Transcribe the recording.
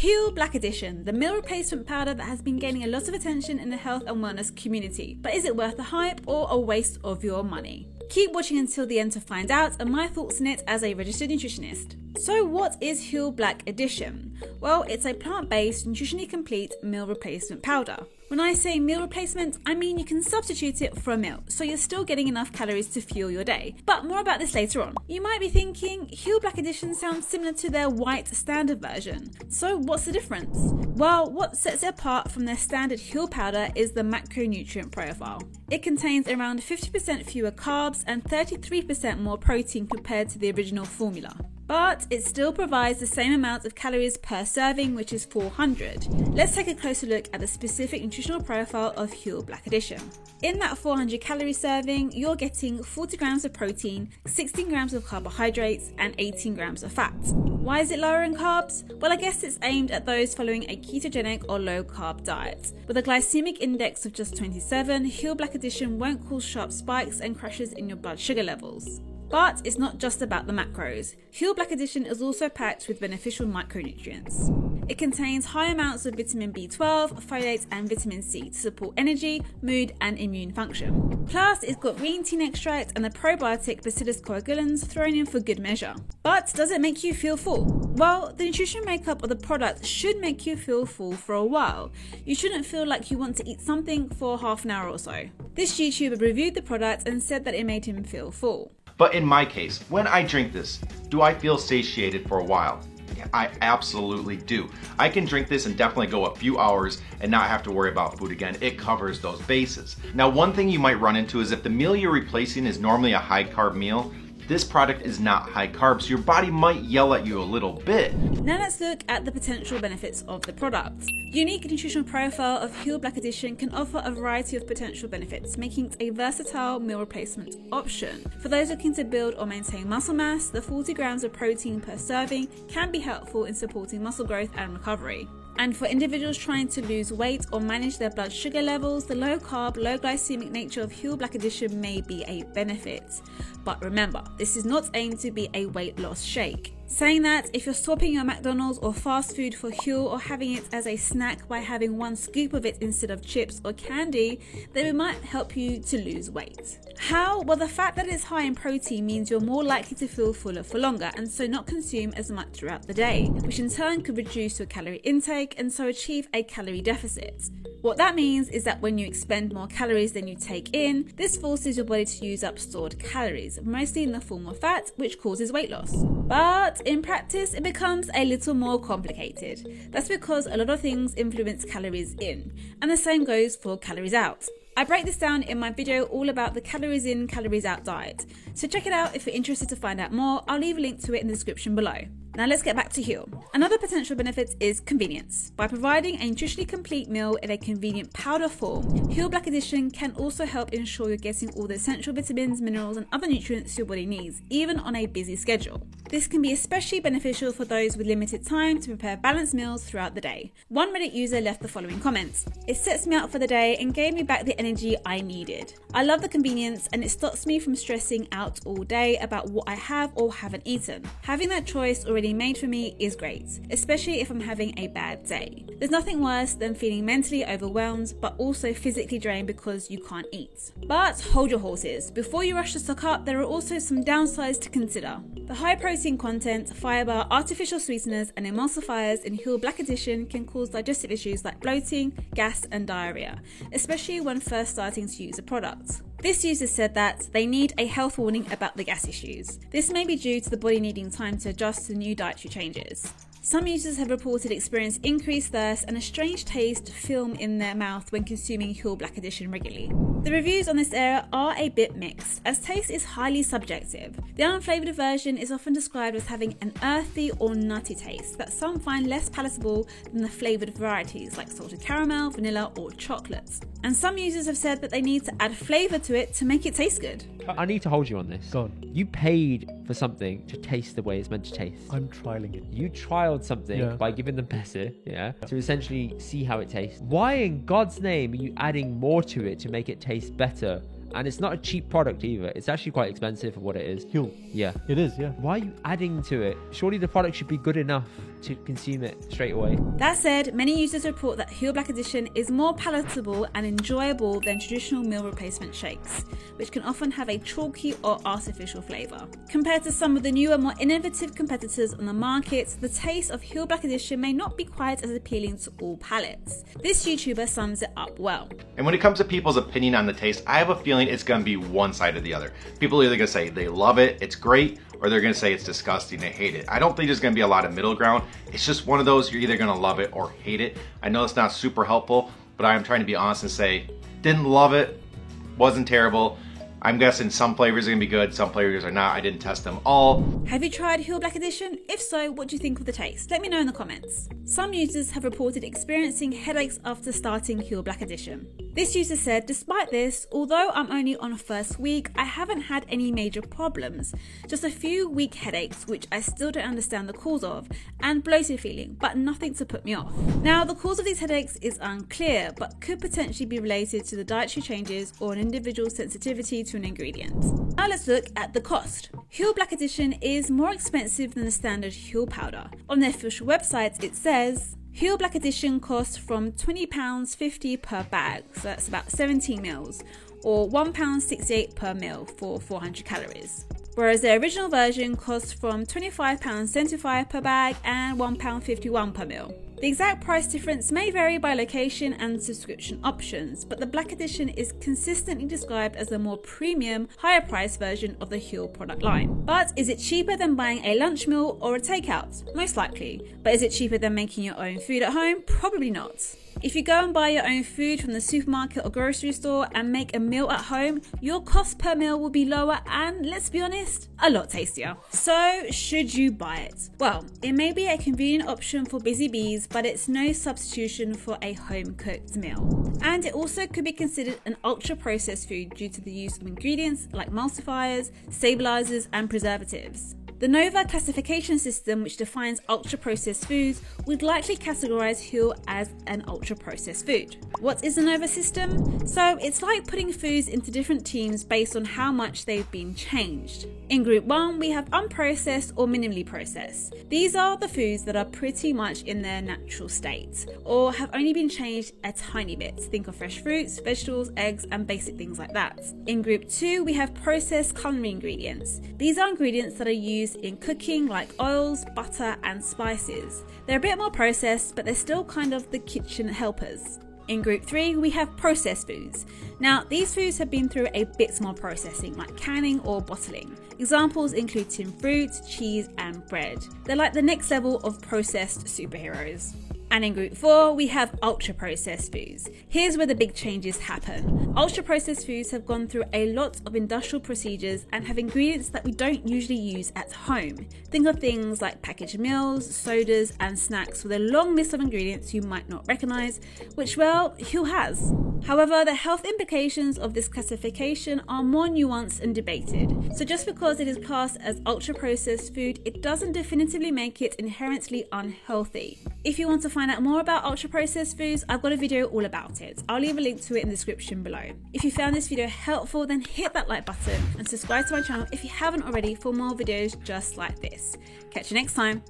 Huel Black Edition, the meal replacement powder that has been gaining a lot of attention in the health and wellness community. But is it worth the hype or a waste of your money? Keep watching until the end to find out, and my thoughts on it as a registered nutritionist. So what is Huel Black Edition? Well, it's a plant-based, nutritionally complete meal replacement powder. When I say meal replacement, I mean you can substitute it for a meal, so you're still getting enough calories to fuel your day. But more about this later on. You might be thinking, Huel Black Edition sounds similar to their white standard version. So what's the difference? Well, what sets it apart from their standard Huel powder is the macronutrient profile. It contains around 50% fewer carbs and 33% more protein compared to the original formula. But it still provides the same amount of calories per serving, which is 400. Let's take a closer look at the specific nutritional profile of Huel Black Edition. In that 400 calorie serving, you're getting 40 grams of protein, 16 grams of carbohydrates, and 18 grams of fat. Why is it lower in carbs? Well, I guess it's aimed at those following a ketogenic or low carb diet. With a glycemic index of just 27, Huel Black Edition won't cause sharp spikes and crashes in your blood sugar levels. But it's not just about the macros. Huel Black Edition is also packed with beneficial micronutrients. It contains high amounts of vitamin B12, folate and vitamin C to support energy, mood and immune function. Plus, it's got green tea extract and the probiotic Bacillus coagulans thrown in for good measure. But does it make you feel full? Well, the nutrition makeup of the product should make you feel full for a while. You shouldn't feel like you want to eat something for half an hour or so. This YouTuber reviewed the product and said that it made him feel full. But in my case, when I drink this, do I feel satiated for a while? I absolutely do. I can drink this and definitely go a few hours and not have to worry about food again. It covers those bases. Now, one thing you might run into is if the meal you're replacing is normally a high carb meal, this product is not high carb, so your body might yell at you a little bit. Now let's look at the potential benefits of the product. The unique nutritional profile of Huel Black Edition can offer a variety of potential benefits, making it a versatile meal replacement option. For those looking to build or maintain muscle mass, the 40 grams of protein per serving can be helpful in supporting muscle growth and recovery. And for individuals trying to lose weight or manage their blood sugar levels, the low carb, low glycemic nature of Huel Black Edition may be a benefit. But remember, this is not aimed to be a weight loss shake. Saying that, if you're swapping your McDonald's or fast food for Huel or having it as a snack by having one scoop of it instead of chips or candy, then it might help you to lose weight. How? Well, the fact that it's high in protein means you're more likely to feel fuller for longer and so not consume as much throughout the day, which in turn could reduce your calorie intake and so achieve a calorie deficit. What that means is that when you expend more calories than you take in, this forces your body to use up stored calories, mostly in the form of fat, which causes weight loss. But in practice, it becomes a little more complicated. That's because a lot of things influence calories in, and the same goes for calories out. I break this down in my video all about the calories in, calories out diet, so check it out if you're interested to find out more. I'll leave a link to it in the description below. Now let's get back to Huel. Another potential benefit is convenience. By providing a nutritionally complete meal in a convenient powder form, Huel Black Edition can also help ensure you're getting all the essential vitamins, minerals and other nutrients your body needs, even on a busy schedule. This can be especially beneficial for those with limited time to prepare balanced meals throughout the day. One Reddit user left the following comments: "It sets me up for the day and gave me back the energy I needed. I love the convenience and it stops me from stressing out all day about what I have or haven't eaten. Having that choice already made for me is great, especially if I'm having a bad day. There's nothing worse than feeling mentally overwhelmed but also physically drained because you can't eat." But hold your horses. Before you rush to stock up, there are also some downsides to consider. The high protein content, fiber, artificial sweeteners and emulsifiers in Huel Black Edition can cause digestive issues like bloating, gas and diarrhea, especially when first starting to use the product. This user said that they need a health warning about the gas issues. This may be due to the body needing time to adjust to new dietary changes. Some users have reported experiencing increased thirst and a strange taste film in their mouth when consuming Huel Black Edition regularly. The reviews on this area are a bit mixed, as taste is highly subjective. The unflavoured version is often described as having an earthy or nutty taste that some find less palatable than the flavoured varieties like salted caramel, vanilla or chocolate. And some users have said that they need to add flavour to it to make it taste good. I need to hold you on this. Go on. You paid for something to taste the way it's meant to taste. I'm trialing it. You trialed something by giving them better, to essentially see how it tastes. Why in God's name are you adding more to it to make it taste better? And it's not a cheap product either. It's actually quite expensive for what it is. Huel. Yeah. It is, yeah. Why are you adding to it? Surely the product should be good enough to consume it straight away. That said, many users report that Huel Black Edition is more palatable and enjoyable than traditional meal replacement shakes, which can often have a chalky or artificial flavour. Compared to some of the newer, more innovative competitors on the market, the taste of Huel Black Edition may not be quite as appealing to all palates. This YouTuber sums it up well. And when it comes to people's opinion on the taste, I have a feeling it's going to be one side or the other. People are either going to say they love it, it's great, or they're going to say it's disgusting, they hate it. I don't think there's going to be a lot of middle ground. It's just one of those, you're either going to love it or hate it. I know it's not super helpful, but I am trying to be honest and say, didn't love it, wasn't terrible. I'm guessing some flavors are going to be good, some flavors are not. I didn't test them all. Have you tried Huel Black Edition? If so, what do you think of the taste? Let me know in the comments. Some users have reported experiencing headaches after starting Huel Black Edition. This user said, despite this, although I'm only on a first week, I haven't had any major problems. Just a few weak headaches, which I still don't understand the cause of, and bloated feeling, but nothing to put me off. Now, the cause of these headaches is unclear, but could potentially be related to the dietary changes or an individual's sensitivity to an ingredient. Now let's look at the cost. Huel Black Edition is more expensive than the standard Huel powder. On their official website, it says, Huel Black Edition costs from £20.50 per bag, so that's about 17 mils, or £1.68 per mil for 400 calories. Whereas their original version costs from £25.75 per bag and £1.51 per mil. The exact price difference may vary by location and subscription options, but the Black Edition is consistently described as the more premium, higher price version of the Huel product line. But is it cheaper than buying a lunch meal or a takeout? Most likely. But is it cheaper than making your own food at home? Probably not. If you go and buy your own food from the supermarket or grocery store and make a meal at home, your cost per meal will be lower and, let's be honest, a lot tastier. So, should you buy it? Well, it may be a convenient option for busy bees, but it's no substitution for a home-cooked meal. And it also could be considered an ultra-processed food due to the use of ingredients like emulsifiers, stabilizers, and preservatives. The NOVA classification system, which defines ultra-processed foods, would likely categorize Huel as an ultra-processed food. What is the NOVA system? So it's like putting foods into different teams based on how much they've been changed. In Group 1, we have unprocessed or minimally processed. These are the foods that are pretty much in their natural state, or have only been changed a tiny bit. Think of fresh fruits, vegetables, eggs, and basic things like that. In Group 2, we have processed culinary ingredients. These are ingredients that are used in cooking like oils, butter, and spices. They're a bit more processed, but they're still kind of the kitchen helpers. In Group 3, we have processed foods. Now, these foods have been through a bit more processing, like canning or bottling. Examples include tinned fruit, cheese, and bread. They're like the next level of processed superheroes. And in Group 4, we have ultra-processed foods. Here's where the big changes happen. Ultra-processed foods have gone through a lot of industrial procedures and have ingredients that we don't usually use at home. Think of things like packaged meals, sodas, and snacks with a long list of ingredients you might not recognize, which, well, Huel has. However, the health implications of this classification are more nuanced and debated. So just because it is classed as ultra-processed food, it doesn't definitively make it inherently unhealthy. If you want to find out more about ultra-processed foods, I've got a video all about it. I'll leave a link to it in the description below. If you found this video helpful, then hit that like button and subscribe to my channel if you haven't already for more videos just like this. Catch you next time.